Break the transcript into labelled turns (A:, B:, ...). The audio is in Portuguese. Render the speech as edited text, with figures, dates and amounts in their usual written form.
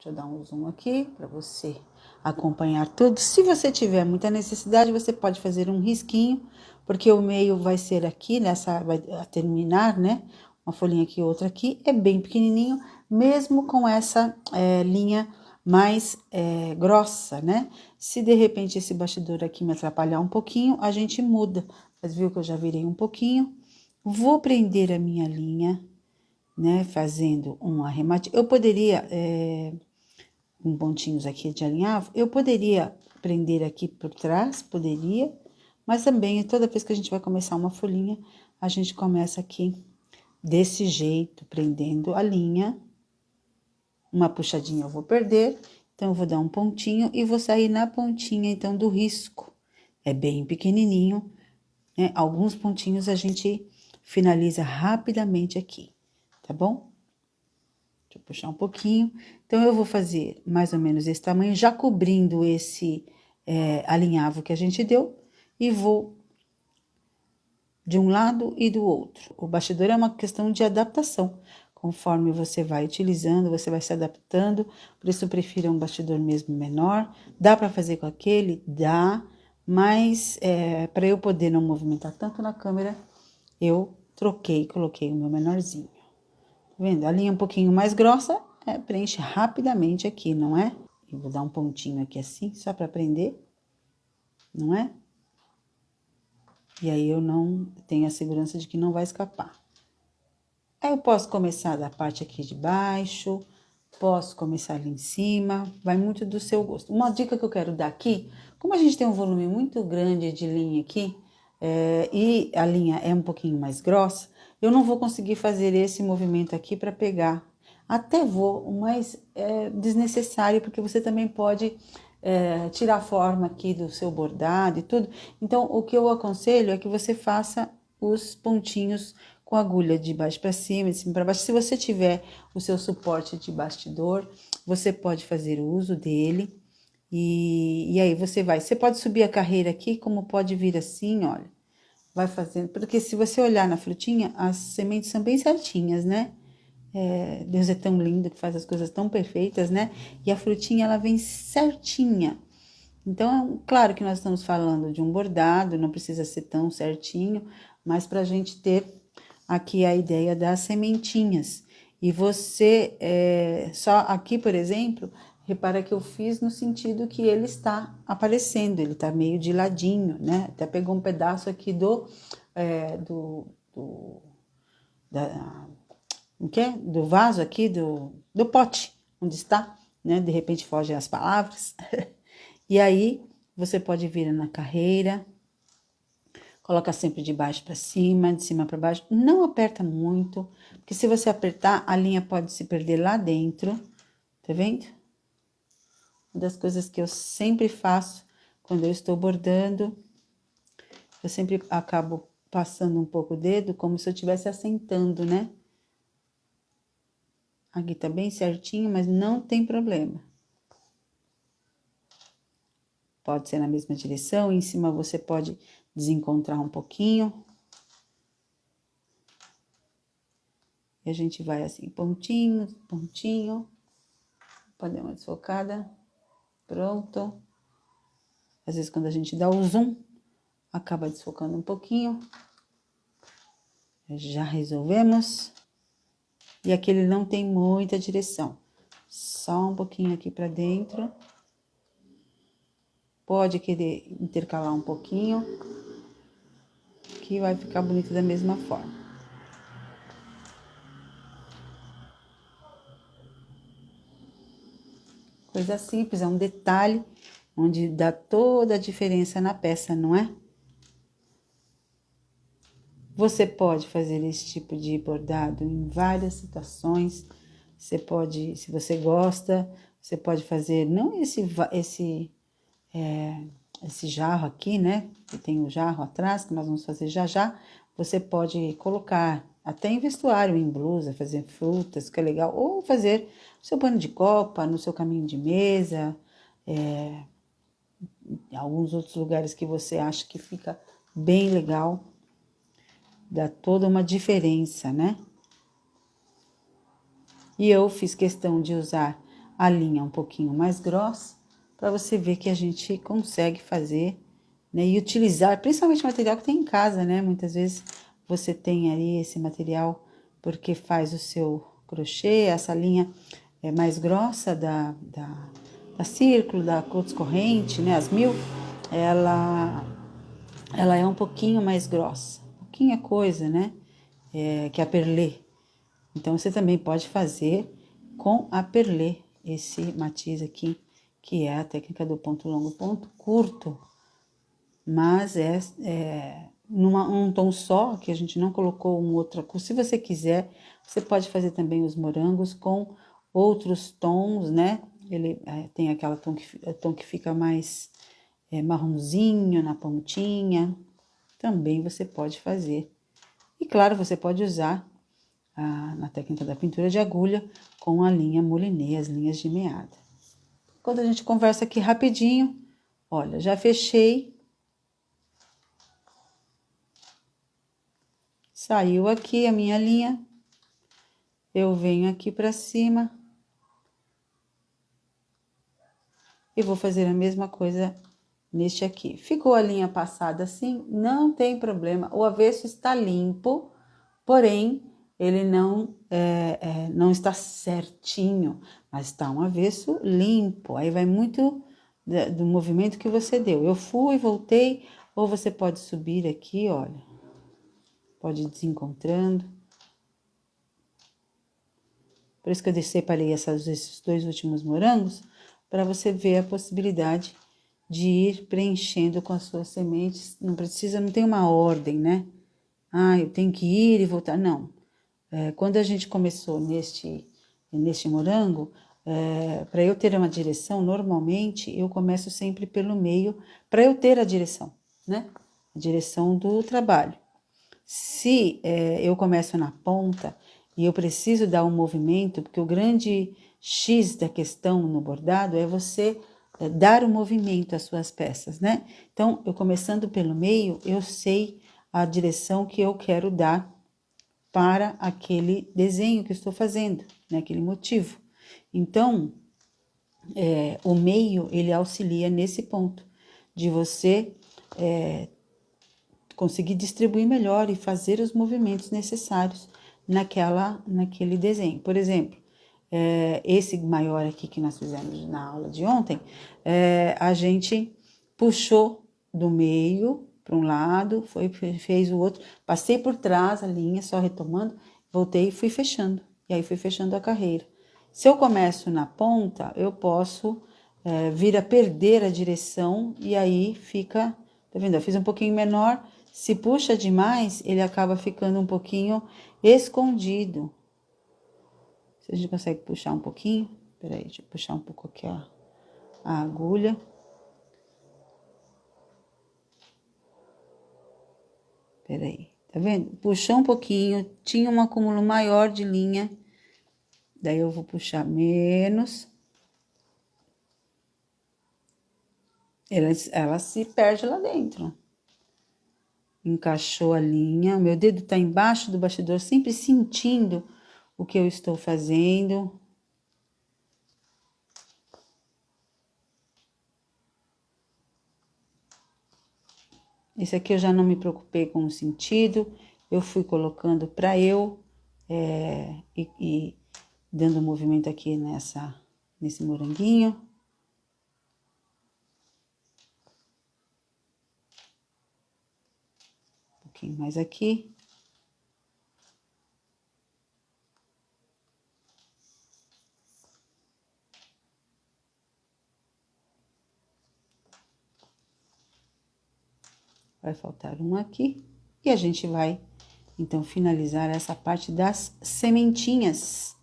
A: Deixa eu dar um zoom aqui para você acompanhar tudo. Se você tiver muita necessidade, você pode fazer um risquinho, porque o meio vai ser aqui, vai terminar, né? Uma folhinha aqui, outra aqui, é bem pequenininho, mesmo com essa linha mais grossa, né? Se de repente esse bastidor aqui me atrapalhar um pouquinho, a gente muda. Mas viu que eu já virei um pouquinho. Vou prender a minha linha, né? Fazendo um arremate. Eu poderia, com pontinhos aqui de alinhavo, eu poderia prender aqui por trás, poderia. Mas também, toda vez que a gente vai começar uma folhinha, a gente começa aqui desse jeito, prendendo a linha. Uma puxadinha eu vou perder, então eu vou dar um pontinho e vou sair na pontinha, então, do risco. É bem pequenininho, né? Alguns pontinhos a gente finaliza rapidamente aqui, tá bom? Deixa eu puxar um pouquinho. Então, eu vou fazer mais ou menos esse tamanho, já cobrindo esse alinhavo que a gente deu, e vou de um lado e do outro. O bastidor é uma questão de adaptação. Conforme você vai utilizando, você vai se adaptando. Por isso, eu prefiro um bastidor mesmo menor. Dá para fazer com aquele? Dá. Mas, para eu poder não movimentar tanto na câmera, eu troquei, coloquei o meu menorzinho. Tá vendo? A linha um pouquinho mais grossa, preenche rapidamente aqui, não é? Eu vou dar um pontinho aqui assim, só para prender, não é? E aí, eu não tenho a segurança de que não vai escapar. Aí, eu posso começar da parte aqui de baixo, posso começar ali em cima, vai muito do seu gosto. Uma dica que eu quero dar aqui, como a gente tem um volume muito grande de linha aqui, e a linha é um pouquinho mais grossa, eu não vou conseguir fazer esse movimento aqui para pegar. Até vou, mas é desnecessário, porque você também pode tirar a forma aqui do seu bordado e tudo. Então, o que eu aconselho é que você faça os pontinhos com agulha de baixo para cima, de cima para baixo. Se você tiver o seu suporte de bastidor, você pode fazer o uso dele. E aí você pode subir a carreira aqui, como pode vir assim, olha. Vai fazendo, porque se você olhar na frutinha, as sementes são bem certinhas, né? Deus é tão lindo que faz as coisas tão perfeitas, né? E a frutinha, ela vem certinha. Então, claro que nós estamos falando de um bordado, não precisa ser tão certinho, mas para a gente ter aqui a ideia das sementinhas. E você, só aqui, por exemplo, repara que eu fiz no sentido que ele está aparecendo, ele está meio de ladinho, né? Até pegou um pedaço aqui do vaso aqui, do pote, onde está, né? De repente fogem as palavras. E aí, você pode vir na carreira, coloca sempre de baixo para cima, de cima para baixo. Não aperta muito, porque se você apertar, a linha pode se perder lá dentro. Tá vendo? Uma das coisas que eu sempre faço quando eu estou bordando, eu sempre acabo passando um pouco o dedo, como se eu estivesse assentando, né? Aqui tá bem certinho, mas não tem problema. Pode ser na mesma direção, em cima você pode desencontrar um pouquinho. E a gente vai assim, pontinho, pontinho. Pode dar uma desfocada. Pronto. Às vezes, quando a gente dá o zoom, acaba desfocando um pouquinho. Já resolvemos. E aqui ele não tem muita direção. Só um pouquinho aqui pra dentro. Pode querer intercalar um pouquinho, que vai ficar bonito da mesma forma. Coisa simples, é um detalhe onde dá toda a diferença na peça, não é? Você pode fazer esse tipo de bordado em várias situações. Você pode, se você gosta, você pode fazer, não esse jarro aqui, né? Que tem o jarro atrás, que nós vamos fazer já já. Você pode colocar até em vestuário, em blusa, fazer frutas, que é legal. Ou fazer o seu pano de copa, no seu caminho de mesa, em alguns outros lugares que você acha que fica bem legal. Dá toda uma diferença, né? E eu fiz questão de usar a linha um pouquinho mais grossa, para você ver que a gente consegue fazer, né, e utilizar, principalmente o material que tem em casa, né? Muitas vezes você tem aí esse material porque faz o seu crochê, essa linha é mais grossa da Círculo, da Cotos Corrente, né? As 1000, ela é um pouquinho mais grossa, pouquinha coisa, né? Que a perlê. Então, você também pode fazer com a perlê esse matiz aqui, que é a técnica do ponto longo, ponto curto, mas um tom só, que a gente não colocou um outra cor. Se você quiser, você pode fazer também os morangos com outros tons, né? Ele tem aquela tom que fica mais marronzinho na pontinha. Também você pode fazer. E claro, você pode usar na técnica da pintura de agulha com a linha moulinet, as linhas de meada. Quando a gente conversa aqui rapidinho, olha, já fechei. Saiu aqui a minha linha. Eu venho aqui para cima. E vou fazer a mesma coisa neste aqui. Ficou a linha passada assim, não tem problema. O avesso está limpo, porém, ele não está certinho, mas está um avesso limpo. Aí vai muito do movimento que você deu. Eu fui, voltei, ou você pode subir aqui, olha. Pode ir desencontrando. Por isso que eu separei esses 2 últimos morangos, para você ver a possibilidade de ir preenchendo com as suas sementes. Não tem uma ordem, né? Eu tenho que ir e voltar. Não. Quando a gente começou neste morango, para eu ter uma direção, normalmente eu começo sempre pelo meio, para eu ter a direção, né? A direção do trabalho. Se eu começo na ponta e eu preciso dar um movimento, porque o grande X da questão no bordado é você dar o movimento às suas peças, né? Então, eu começando pelo meio, eu sei a direção que eu quero dar para aquele desenho que eu estou fazendo, né? Aquele motivo. Então, o meio, ele auxilia nesse ponto, de você conseguir distribuir melhor e fazer os movimentos necessários naquele desenho. Por exemplo, esse maior aqui que nós fizemos na aula de ontem, a gente puxou do meio para um lado, fez o outro, passei por trás a linha, só retomando, voltei e fui fechando. E aí fui fechando a carreira. Se eu começo na ponta, eu posso vir a perder a direção e aí fica, tá vendo? Eu fiz um pouquinho menor, se puxa demais, ele acaba ficando um pouquinho escondido. Se a gente consegue puxar um pouquinho, peraí, deixa eu puxar um pouco aqui a agulha. Peraí, tá vendo? Puxou um pouquinho, tinha um acúmulo maior de linha, daí eu vou puxar menos. Ela se perde lá dentro. Encaixou a linha, o meu dedo tá embaixo do bastidor, sempre sentindo o que eu estou fazendo. Esse aqui eu já não me preocupei com o sentido, eu fui colocando para eu e dando movimento aqui nesse moranguinho. Um pouquinho mais aqui. Vai faltar um aqui. E a gente vai, então, finalizar essa parte das sementinhas.